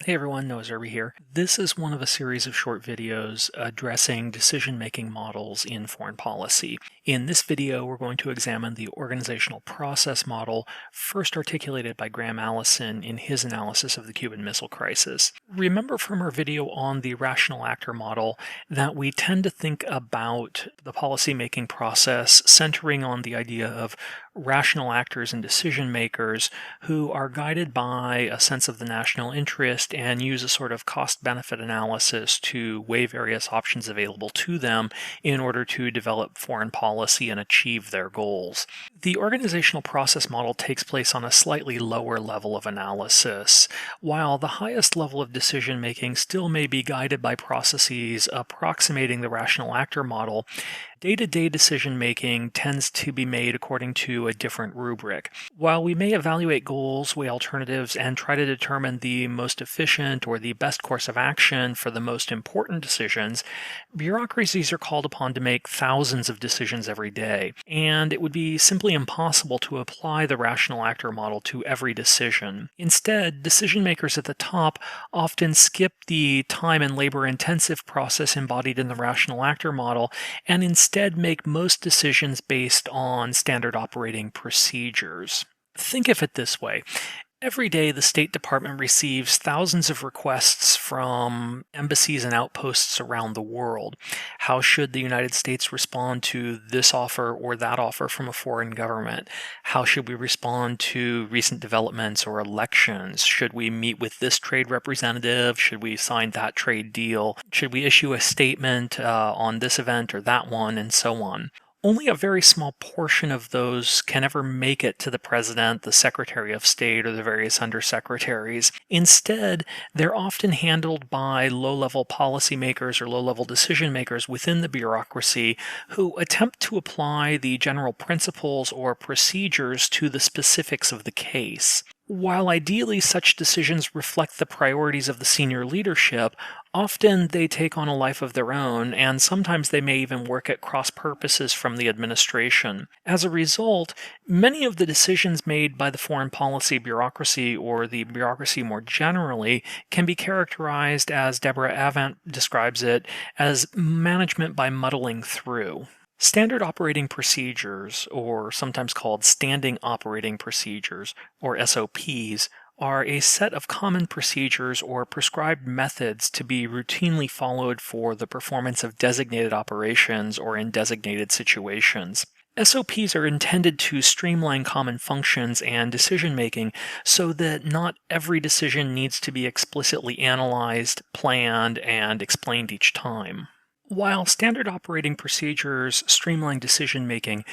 Hey everyone, Noah Zerby here. This is one of a series of short videos addressing decision-making models in foreign policy. In this video, we're going to examine the organizational process model first articulated by Graham Allison in his analysis of the Cuban Missile Crisis. Remember from our video on the rational actor model that we tend to think about the policy-making process centering on the idea of rational actors and decision makers who are guided by a sense of the national interest and use a sort of cost-benefit analysis to weigh various options available to them in order to develop foreign policy and achieve their goals. The organizational process model takes place on a slightly lower level of analysis. While the highest level of decision-making still may be guided by processes approximating the rational actor model, day-to-day decision-making tends to be made according to a different rubric. While we may evaluate goals, weigh alternatives, and try to determine the most efficient or the best course of action for the most important decisions, bureaucracies are called upon to make thousands of decisions every day, and it would be simply impossible to apply the rational actor model to every decision. Instead, decision makers at the top often skip the time and labor-intensive process embodied in the rational actor model and instead make most decisions based on standard operating procedures. Think of it this way. Every day, the State Department receives thousands of requests from embassies and outposts around the world. How should the United States respond to this offer or that offer from a foreign government? How should we respond to recent developments or elections? Should we meet with this trade representative? Should we sign that trade deal? Should we issue a statement on this event or that one, and so on? Only a very small portion of those can ever make it to the president, the secretary of state, or the various undersecretaries. Instead, they're often handled by low-level policymakers or low-level decision makers within the bureaucracy who attempt to apply the general principles or procedures to the specifics of the case. While ideally such decisions reflect the priorities of the senior leadership, often they take on a life of their own, and sometimes they may even work at cross purposes from the administration. As a result, many of the decisions made by the foreign policy bureaucracy, or the bureaucracy more generally, can be characterized, as Deborah Avant describes it, as management by muddling through. Standard operating procedures, or sometimes called standing operating procedures, or SOPs, are a set of common procedures or prescribed methods to be routinely followed for the performance of designated operations or in designated situations. SOPs are intended to streamline common functions and decision-making so that not every decision needs to be explicitly analyzed, planned, and explained each time. While standard operating procedures streamline decision-making,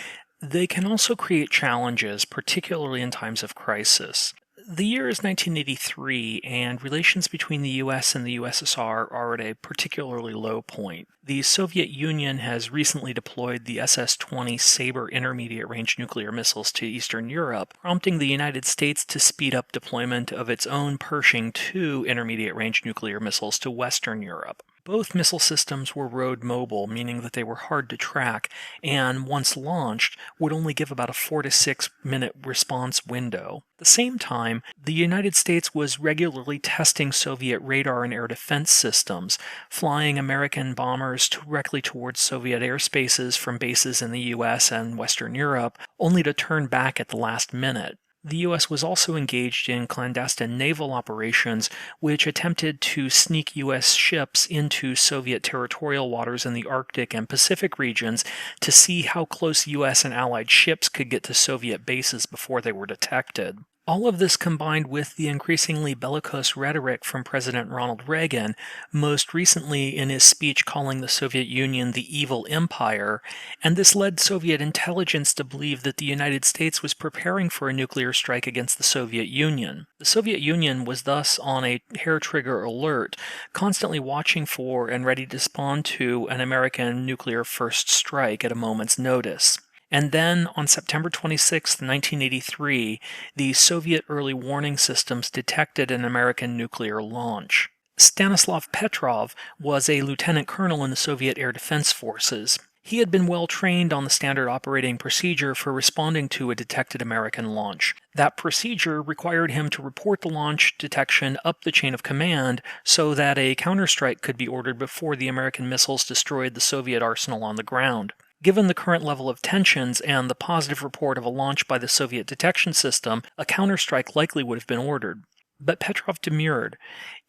they can also create challenges, particularly in times of crisis. The year is 1983, and relations between the US and the USSR are at a particularly low point. The Soviet Union has recently deployed the SS-20 Sabre intermediate-range nuclear missiles to Eastern Europe, prompting the United States to speed up deployment of its own Pershing II intermediate-range nuclear missiles to Western Europe. Both missile systems were road mobile, meaning that they were hard to track, and once launched, would only give about a 4 to 6 minute response window. At the same time, the United States was regularly testing Soviet radar and air defense systems, flying American bombers directly towards Soviet airspaces from bases in the US and Western Europe, only to turn back at the last minute. The U.S. was also engaged in clandestine naval operations, which attempted to sneak U.S. ships into Soviet territorial waters in the Arctic and Pacific regions to see how close U.S. and Allied ships could get to Soviet bases before they were detected. All of this combined with the increasingly bellicose rhetoric from President Ronald Reagan, most recently in his speech calling the Soviet Union the evil empire, and this led Soviet intelligence to believe that the United States was preparing for a nuclear strike against the Soviet Union. The Soviet Union was thus on a hair-trigger alert, constantly watching for and ready to respond to an American nuclear first strike at a moment's notice. And then, on September 26, 1983, the Soviet early warning systems detected an American nuclear launch. Stanislav Petrov was a lieutenant colonel in the Soviet Air Defense Forces. He had been well trained on the standard operating procedure for responding to a detected American launch. That procedure required him to report the launch detection up the chain of command so that a counterstrike could be ordered before the American missiles destroyed the Soviet arsenal on the ground. Given the current level of tensions and the positive report of a launch by the Soviet detection system, a counterstrike likely would have been ordered. But Petrov demurred.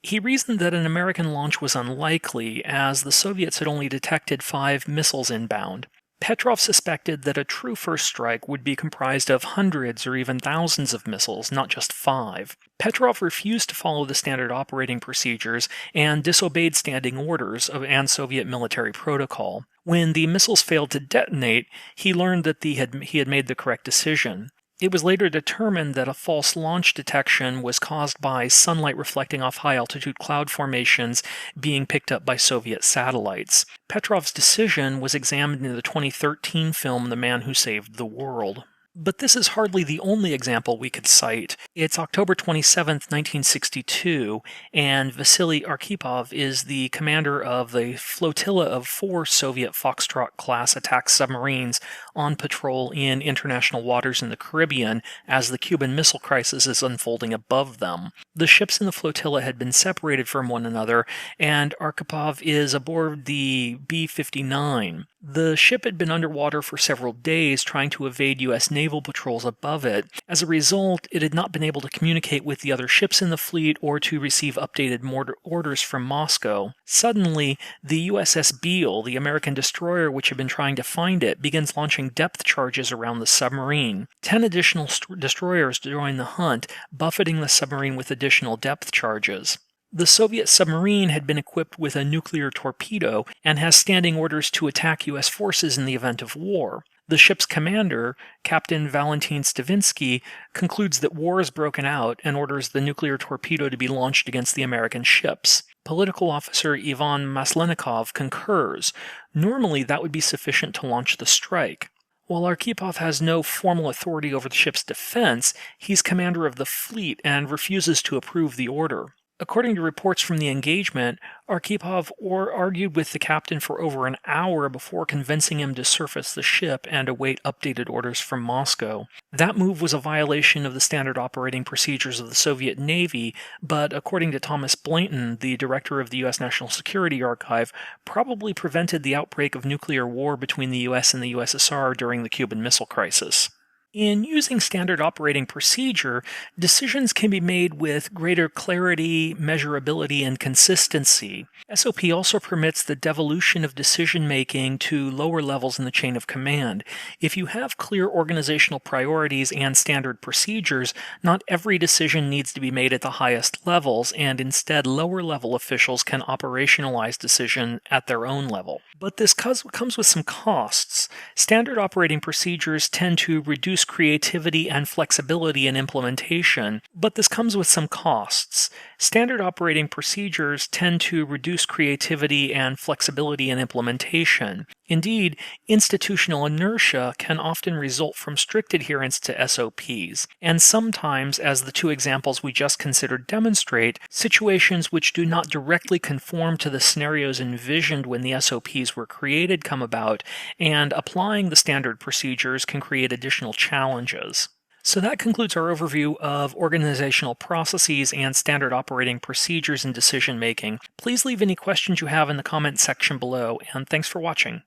He reasoned that an American launch was unlikely, as the Soviets had only detected 5 missiles inbound. Petrov suspected that a true first strike would be comprised of hundreds or even thousands of missiles, not just 5. Petrov refused to follow the standard operating procedures and disobeyed standing orders and Soviet military protocol. When the missiles failed to detonate, he learned that he had made the correct decision. It was later determined that a false launch detection was caused by sunlight reflecting off high-altitude cloud formations being picked up by Soviet satellites. Petrov's decision was examined in the 2013 film The Man Who Saved the World. But this is hardly the only example we could cite. It's October 27, 1962, and Vasily Arkhipov is the commander of the flotilla of 4 Soviet Foxtrot-class attack submarines on patrol in international waters in the Caribbean as the Cuban Missile Crisis is unfolding above them. The ships in the flotilla had been separated from one another, and Arkhipov is aboard the B-59. The ship had been underwater for several days trying to evade U.S. naval patrols above it. As a result, it had not been able to communicate with the other ships in the fleet or to receive updated orders from Moscow. Suddenly, the USS Beale, the American destroyer which had been trying to find it, begins launching depth charges around the submarine. 10 additional destroyers join the hunt, buffeting the submarine with additional depth charges. The Soviet submarine had been equipped with a nuclear torpedo and has standing orders to attack U.S. forces in the event of war. The ship's commander, Captain Valentin Stavinsky, concludes that war has broken out and orders the nuclear torpedo to be launched against the American ships. Political officer Ivan Maslenikov concurs. Normally, that would be sufficient to launch the strike. While Arkhipov has no formal authority over the ship's defense, he's commander of the fleet and refuses to approve the order. According to reports from the engagement, Arkhipov argued with the captain for over an hour before convincing him to surface the ship and await updated orders from Moscow. That move was a violation of the standard operating procedures of the Soviet Navy, but according to Thomas Blanton, the director of the U.S. National Security Archive, probably prevented the outbreak of nuclear war between the U.S. and the USSR during the Cuban Missile Crisis. In using standard operating procedure, decisions can be made with greater clarity, measurability, and consistency. SOP also permits the devolution of decision-making to lower levels in the chain of command. If you have clear organizational priorities and standard procedures, not every decision needs to be made at the highest levels, and instead lower-level officials can operationalize decision at their own level. But this comes with some costs. Standard operating procedures tend to reduce creativity and flexibility in implementation, but this comes with some costs. Standard operating procedures tend to reduce creativity and flexibility in implementation. Indeed, institutional inertia can often result from strict adherence to SOPs, and sometimes, as the 2 examples we just considered demonstrate, situations which do not directly conform to the scenarios envisioned when the SOPs were created come about, and applying the standard procedures can create additional challenges. So that concludes our overview of organizational processes and standard operating procedures in decision-making. Please leave any questions you have in the comment section below, and thanks for watching.